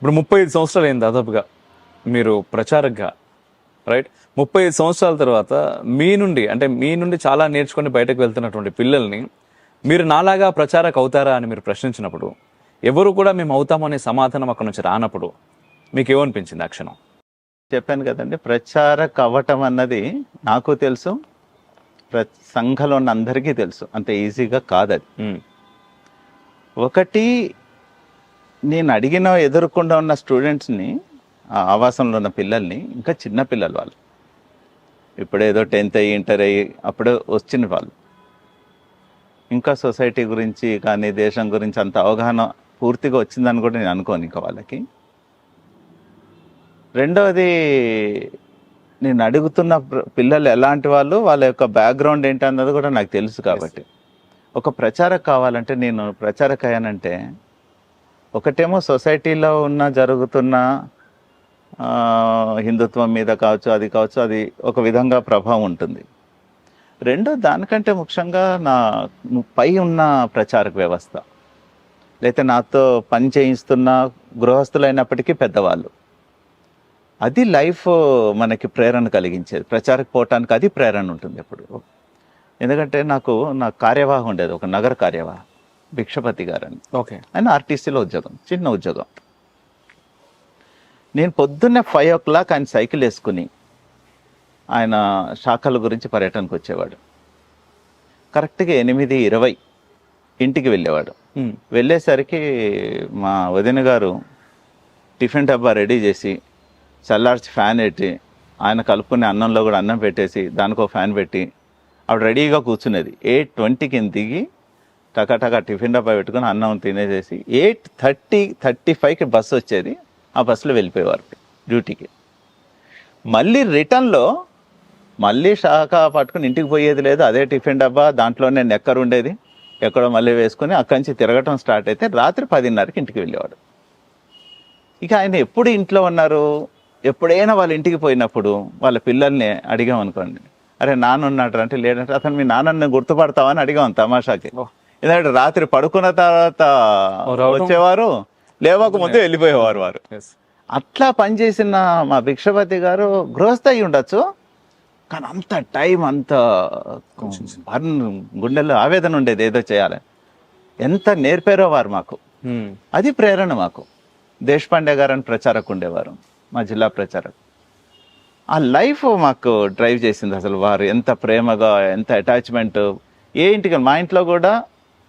ఇప్పుడు 35 సంవత్సరాలు అయింది దాదాపుగా మీరు ప్రచారకగా, రైట్? 35 సంవత్సరాల తర్వాత మీ నుండి చాలా నేర్చుకొని బయటకు వెళ్తున్నటువంటి పిల్లల్ని మీరు నాలాగా ప్రచారక అవుతారా అని మీరు ప్రశ్నించినప్పుడు, ఎవరు కూడా మేము అవుతామనే సమాధానం అక్కడ నుంచి రానప్పుడు మీకు ఏమనిపించింది ఆ క్షణం? చెప్పాను కదండి, ప్రచారక అవ్వటం అన్నది నాకు తెలుసు, సంఘంలో ఉన్న అందరికీ తెలుసు. అంత ఈజీగా కాదు అది. ఒకటి, నేను అడిగిన ఎదుర్కొండా ఉన్న స్టూడెంట్స్ని, ఆవాసంలో ఉన్న పిల్లల్ని, ఇంకా చిన్న పిల్లలు వాళ్ళు, ఇప్పుడేదో 10th అయ్యి ఇంటర్ అయ్యి అప్పుడే వచ్చిన వాళ్ళు, ఇంకా సొసైటీ గురించి కానీ దేశం గురించి అంత అవగాహన పూర్తిగా వచ్చిందని కూడా నేను అనుకోను ఇంకా వాళ్ళకి. రెండవది, నేను అడుగుతున్న పిల్లలు ఎలాంటి వాళ్ళు, వాళ్ళ యొక్క బ్యాక్గ్రౌండ్ ఏంటి అన్నది కూడా నాకు తెలుసు. కాబట్టి ఒక ప్రచారక కావాలంటే, నేను ప్రచారక అయ్యానంటే, ఒకటేమో సొసైటీలో జరుగుతున్న హిందుత్వం మీద కావచ్చు, అది కావచ్చు, అది ఒక విధంగా ప్రభావం ఉంటుంది. రెండో, దానికంటే ముఖ్యంగా నా పై ఉన్న ప్రచారక వ్యవస్థ, లేకపోతే నాతో పని చేయిస్తున్న గృహస్థులైనప్పటికీ పెద్దవాళ్ళు, అది లైఫ్ మనకి ప్రేరణ కలిగించేది. ప్రచారకు పోవటానికి అది ప్రేరణ ఉంటుంది ఎప్పుడు. ఎందుకంటే నా కార్యవాహం ఉండేది, ఒక నగర కార్యవాహం, భిక్షపతి గారని. ఓకే. ఆయన ఆర్టీసీలో ఉద్యోగం, చిన్న ఉద్యోగం. నేను పొద్దున్నే 5 o'clock ఆయన సైకిల్ వేసుకుని ఆయన శాఖల గురించి పర్యటనకు వచ్చేవాడు. కరెక్ట్గా 8:20 ఇంటికి వెళ్ళేవాడు. వెళ్ళేసరికి మా వదిన గారు టిఫిన్ డబ్బా రెడీ చేసి, చల్లార్చి ఫ్యాన్ పెట్టి, ఆయన కలుపుకునే అన్నంలో కూడా అన్నం పెట్టేసి దానికో ఫ్యాన్ పెట్టి ఆవిడ రెడీగా కూర్చునేది. 8:20కి దిగి టకాటకా టిఫిన్ డబ్బా పెట్టుకుని అన్నం తినేసేసి 8:35కి బస్సు వచ్చేది. ఆ బస్సులో వెళ్ళిపోయేవారు డ్యూటీకి. మళ్ళీ రిటర్న్లో మళ్ళీ శాఖ పట్టుకుని ఇంటికి పోయేది లేదు. అదే టిఫిన్ డబ్బా, దాంట్లోనే నెక్కర్ ఉండేది, ఎక్కడో మళ్ళీ వేసుకుని అక్కడి నుంచి తిరగటం స్టార్ట్ అయితే రాత్రి 10:30కి ఇంటికి వెళ్ళేవాడు. ఇక ఆయన ఎప్పుడు ఇంట్లో ఉన్నారు, ఎప్పుడైనా వాళ్ళ ఇంటికి పోయినప్పుడు వాళ్ళ పిల్లల్ని అడిగామనుకోండి, అరే నాన్న ఉన్నాడు అంటే, లేదంటే అతను మీ నాన్నని గుర్తుపడతావని అడిగాం తమాషాకి. ఎందుకంటే రాత్రి పడుకున్న తర్వాత వచ్చేవారు, లేవక ముందు వెళ్ళిపోయేవారు వారు. అట్లా పనిచేసిన మా భిక్షపతి గారు గృహస్థ అయి ఉండొచ్చు, కానీ అంత టైం, అంత గుండెల్లో ఆవేదన ఉండేది ఏదో చేయాలి. ఎంత నేర్పారో వారు మాకు, అది ప్రేరణ మాకు. దేశపాండే గారు అని ప్రచారకు ఉండేవారు, మా జిల్లా ప్రచారకు. ఆ లైఫ్ మాకు డ్రైవ్ చేసింది. అసలు వారు ఎంత ప్రేమగా, ఎంత అటాచ్మెంట్. ఏ ఇంటికి, మా ఇంట్లో కూడా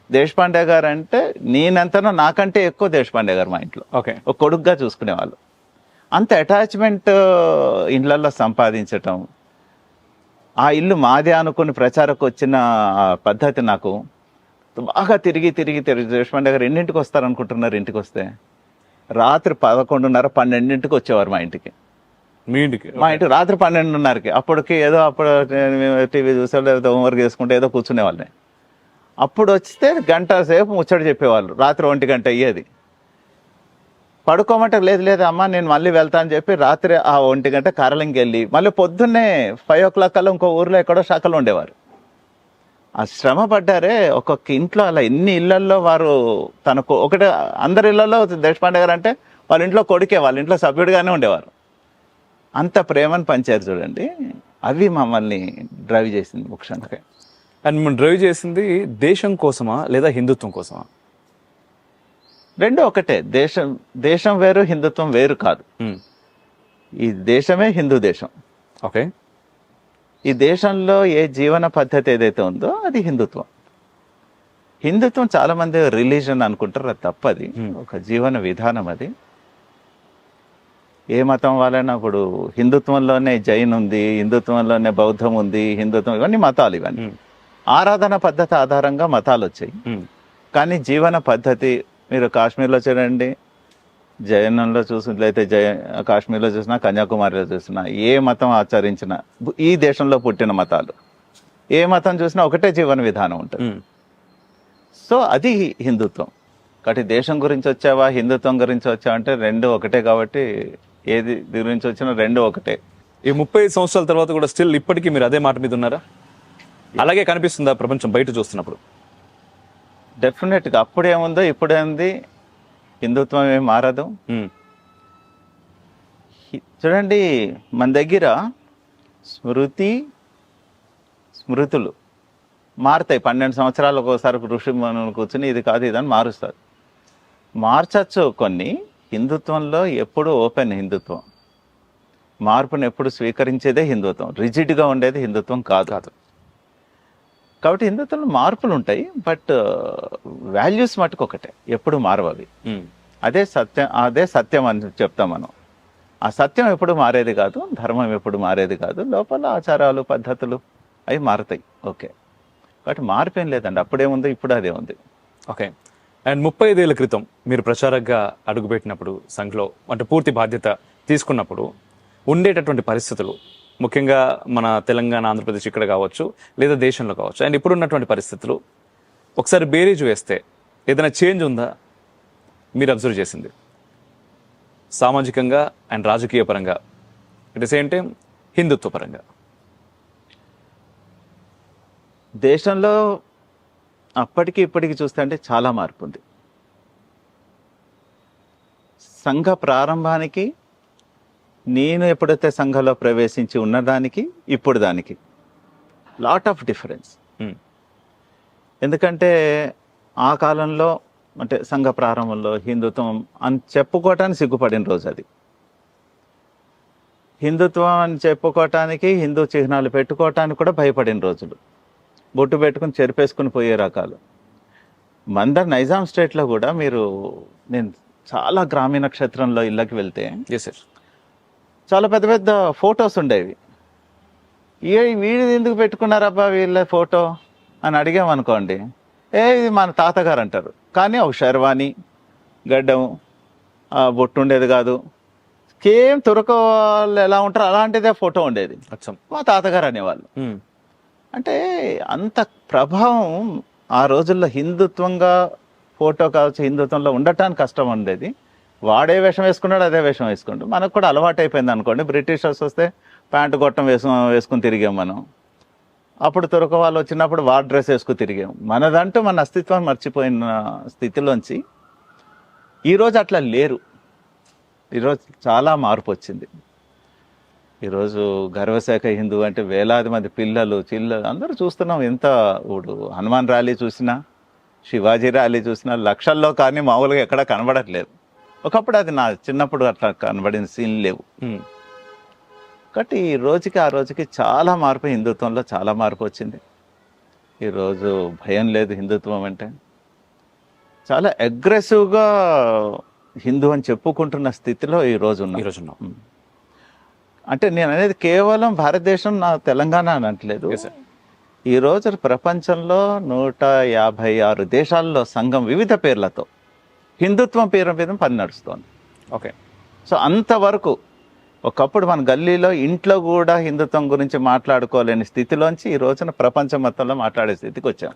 దేశపాండే గారు అంటే నేనెంతనో నాకంటే ఎక్కువ దేశపాండే గారు మా ఇంట్లో ఒక కొడుకుగా చూసుకునేవాళ్ళు. అంత అటాచ్మెంట్ ఇళ్లలో సంపాదించటం, ఆ ఇల్లు మాదే అనుకుని ప్రచారకు వచ్చిన పద్ధతి నాకు బాగా తిరిగి దేశపాండే గారు ఎన్నింటికి వస్తారనుకుంటున్నారు? ఇంటికి వస్తే రాత్రి 11:30, 12ంటికి వచ్చేవారు మా ఇంటికి. మీ ఇంటికి? మా ఇంటికి రాత్రి 12:30కి. అప్పటికి ఏదో అప్పుడు టీవీ చూసే, ఏదో హోంవర్క్ చేసుకుంటే ఏదో కూర్చునే వాళ్ళని. అప్పుడు వస్తే గంట సేపు ముచ్చట చెప్పేవాళ్ళు. రాత్రి 1 గంట అయ్యేది. పడుకోమంటే లేదు అమ్మ నేను మళ్ళీ వెళ్తా అని చెప్పి రాత్రి ఆ 1 గంట కారలింగ్కి వెళ్ళి మళ్ళీ పొద్దున్నే 5 o'clock కల్లా ఇంకో ఊర్లో ఎక్కడో శాఖలో ఉండేవారు. ఆ శ్రమ పడ్డారే. ఒక్కొక్క ఇంట్లో అలా ఎన్ని ఇళ్లల్లో వారు తనకు, ఒకటే అందరి ఇళ్లలో దేశపాండే గారు అంటే వాళ్ళ ఇంట్లో కొడుకే, వాళ్ళ ఇంట్లో సభ్యుడిగానే ఉండేవారు. అంత ప్రేమను పంచారు చూడండి. అవి మమ్మల్ని డ్రైవ్ చేసింది ముఖ్యంగా. అండ్ మిమ్మల్ని డ్రైవ్ చేసింది దేశం కోసమా లేదా హిందుత్వం కోసమా? రెండు ఒకటే. దేశం వేరు, హిందుత్వం వేరు కాదు. ఈ దేశమే హిందూ దేశం. ఓకే. ఈ దేశంలో ఏ జీవన పద్ధతి ఏదైతే ఉందో అది హిందుత్వం. హిందుత్వం చాలా మంది రిలీజన్ అనుకుంటారు, అది తప్పది. ఒక జీవన విధానం అది. ఏ మతం వాళ్ళైనా, ఇప్పుడు హిందుత్వంలోనే జైన్ ఉంది, హిందుత్వంలోనే బౌద్ధం ఉంది, హిందుత్వం, ఇవన్నీ మతాలు. ఇవన్నీ ఆరాధన పద్ధతి ఆధారంగా మతాలు వచ్చాయి. కానీ జీవన పద్ధతి, మీరు కాశ్మీర్లో చూడండి, జైనంలో చూసినట్లయితే కాశ్మీర్లో చూసినా, కన్యాకుమారిలో చూసినా, ఏ మతం ఆచరించినా, ఈ దేశంలో పుట్టిన మతాలు ఏ మతం చూసినా ఒకటే జీవన విధానం ఉంటుంది. సో అది హిందుత్వం. కాబట్టి దేశం గురించి వచ్చావా, హిందుత్వం గురించి వచ్చావా అంటే రెండు ఒకటే. కాబట్టి ఏది గురించి వచ్చినా రెండు ఒకటే. ఈ 35 సంవత్సరాల తర్వాత కూడా స్టిల్ ఇప్పటికీ మీరు అదే మాట మీద ఉన్నారా? అలాగే కనిపిస్తుందా ప్రపంచం బయట చూస్తున్నప్పుడు? డెఫినెట్గా అప్పుడేముందో ఇప్పుడేముంది, హిందుత్వం ఏం మారదు, చూడండి, మన దగ్గర స్మృతులు మారుతాయి. 12 సంవత్సరాలు ఒకసారి ఋషి మనం కూర్చుని ఇది కాదు ఇదని మారుస్తారు. మార్చచ్చు కొన్ని. హిందుత్వంలో ఎప్పుడు ఓపెన్ హిందుత్వం, మార్పును ఎప్పుడు స్వీకరించేదే హిందుత్వం. రిజిడ్గా ఉండేది హిందుత్వం కాదు. కాబట్టి హిందుత్వంలో మార్పులు ఉంటాయి, బట్ వాల్యూస్ మటుకు ఒకటే, ఎప్పుడు మారవవి. అదే సత్యం అని చెప్తాం మనం. ఆ సత్యం ఎప్పుడు మారేది కాదు, ధర్మం ఎప్పుడు మారేది కాదు. లోపల ఆచారాలు పద్ధతులు అవి మారుతాయి. ఓకే, కాబట్టి మార్పు ఏం లేదండి. అప్పుడేముంది ఇప్పుడు అదే ఉంది. ఓకే. అండ్ 35 ఏళ్ల క్రితం మీరు ప్రచారకగా అడుగుపెట్టినప్పుడు సంఘలో, అంటే పూర్తి బాధ్యత తీసుకున్నప్పుడు ఉండేటటువంటి పరిస్థితులు, ముఖ్యంగా మన తెలంగాణ, ఆంధ్రప్రదేశ్ ఇక్కడ కావచ్చు, లేదా దేశంలో కావచ్చు, అండ్ ఇప్పుడు ఉన్నటువంటి పరిస్థితులు ఒకసారి బేరీజు వేస్తే ఏదైనా చేంజ్ ఉందా మీరు అబ్జర్వ్ చేసింది సామాజికంగా అండ్ రాజకీయ పరంగా, అట్ ద సేమ్ టైం హిందుత్వ పరంగా? దేశంలో అప్పటికి ఇప్పటికి చూస్తే అంటే చాలా మార్పు ఉంది. సంఘ ప్రారంభానికి, నేను ఎప్పుడైతే సంఘంలో ప్రవేశించి ఉన్నదానికి ఇప్పుడు దానికి లాట్ ఆఫ్ డిఫరెన్స్. ఎందుకంటే ఆ కాలంలో అంటే సంఘ ప్రారంభంలో హిందుత్వం అని చెప్పుకోవటానికి సిగ్గుపడిన రోజు అది. హిందుత్వం అని చెప్పుకోవటానికి, హిందూ చిహ్నాలు పెట్టుకోవటానికి కూడా భయపడిన రోజులు. బొట్టు పెట్టుకుని చెరిపేసుకుని పోయే రకాలు. మందర్ నైజాం స్టేట్లో కూడా నేను చాలా గ్రామీణ క్షేత్రంలో ఇళ్ళకి వెళ్తే చాలా పెద్ద పెద్ద ఫొటోస్ ఉండేవి. వీడిది ఎందుకు పెట్టుకున్నారబ్బా వీళ్ళ ఫోటో అని అడిగామనుకోండి, ఇది మన తాతగారు అంటారు. కానీ ఒక శర్వాణి, గడ్డం, బొట్టు ఉండేది కాదు. కేం తురక వాళ్ళు ఎలా ఉంటారో అలాంటిదే ఫోటో ఉండేది. మా తాతగారు అనేవాళ్ళు. అంటే అంత ప్రభావం ఆ రోజుల్లో హిందుత్వంగా ఫోటో కావచ్చు, హిందుత్వంలో ఉండటానికి కష్టం ఉండేది. వాడే వేషం వేసుకున్నాడు, అదే వేషం వేసుకుంటాడు. మనకు కూడా అలవాటు అయిపోయింది అనుకోండి. బ్రిటిషర్స్ వస్తే ప్యాంటు గొట్టం వేసుకుని తిరిగాం మనం. అప్పుడు తురక వాళ్ళు వచ్చినప్పుడు వార్ డ్రెస్ వేసుకుని తిరిగాం. మనదంటూ మన అస్తిత్వాన్ని మర్చిపోయిన స్థితిలోంచి ఈరోజు అట్లా లేరు. ఈరోజు చాలా మార్పు వచ్చింది. ఈరోజు గర్వశాఖ హిందూ అంటే వేలాది మంది పిల్లలు అందరూ చూస్తున్నాం. ఎంత హనుమాన్ ర్యాలీ చూసినా, శివాజీ ర్యాలీ చూసినా లక్షల్లో, కానీ మామూలుగా ఎక్కడ కనబడట్లేదు. ఒకప్పుడు అది నా చిన్నప్పుడు అట్లా కనబడిన సీన్ లేవు. కాబట్టి ఈ రోజుకి ఆ రోజుకి చాలా మార్పు, హిందుత్వంలో చాలా మార్పు వచ్చింది. ఈరోజు భయం లేదు హిందుత్వం అంటే. చాలా అగ్రెసివ్గా హిందూ అని చెప్పుకుంటున్న స్థితిలో ఈరోజు ఉన్నాం. అంటే నేను అనేది కేవలం భారతదేశం, నా తెలంగాణ అని అంటలేదు. ఈరోజు ప్రపంచంలో 156 దేశాల్లో సంఘం వివిధ పేర్లతో హిందుత్వం పేరు మీద పని నడుస్తోంది. ఓకే. సో అంతవరకు ఒకప్పుడు మన గల్లీలో, ఇంట్లో కూడా హిందుత్వం గురించి మాట్లాడుకోలేని స్థితిలోంచి ఈ రోజున ప్రపంచం మొత్తంలో మాట్లాడే స్థితికి వచ్చాం.